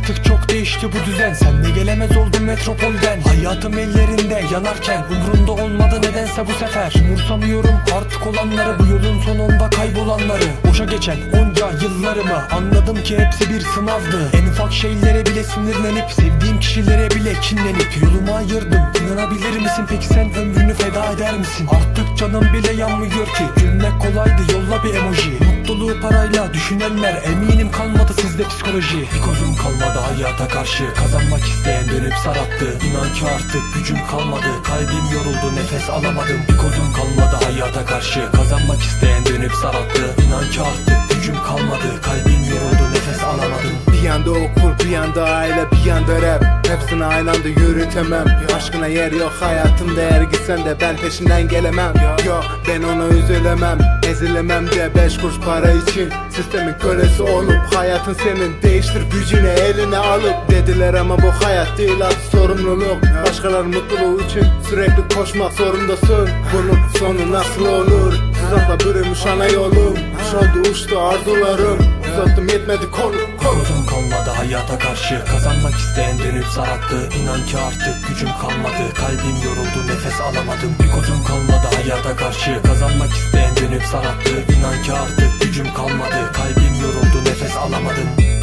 Artık çok değişti bu düzen, sen de gelemez oldun metropolden. Hayatım ellerinde yanarken umurumda olmadı nedense bu sefer. Umursamıyorum artık olanları, bu yolun sonunda kaybolanları. Boşa geçen onca yıllarımı anladım ki hepsi bir sınavdı. En ufak şeylere bile sinirlenip, sevdiğim kişilere bile kinlenip yolumu ayırdım. İnanabilir misin peki, sen ömrünü feda eder misin? Artık canım bile yanmıyor ki, gülmek kolaydı, yolla bir emoji. Mutluluğu parayla düşünenler, eminim kalmadı sizde psikoloji. Bir kozum kalmadı hayata karşı, kazanmak isteyen dönüp sarattı. İnan ki artık gücüm kalmadı, kalbim yoruldu, nefes alamadım. Bir kozum kalmadı hayata karşı, kazanmak isteyen dönüp sarattı. İnan ki artık gücüm kalmadı, kalbim yoruldu, nefes alamadım. Bir yanda okul, bir yanda aile, bir yanda rap, hepsini aynı anda yürütemem. Aşkına yer yok hayatımda, eğer gitsen de ben peşinden gelemem. Yok, ben ona üzülemem, ezilemem de 5 kuruş para için. Sistemin kölesi olup hayatın senin, değiştir gücünü eline alıp. Dediler ama bu hayat değil, adı sorumluluk. Başkalarının mutluluğu için sürekli koşmak zorundasın. Bunun sonu nasıl olur? Tuzakla bürümüş ana yolum. Kuş oldu uçtu arzularım, uzattım yetmedi kolum. Kozum kalmadı hayata karşı, kazanmak isteyen dönüp sarattı. İnan ki artık gücüm kalmadı, kalbim yoruldu, nefes alamadım. Bir kozum kalmadı hayata karşı, kazanmak isteyen dönüp sarattı. İnan ki artık gücüm kalmadı, kalbim yoruldu, nefes alamadım.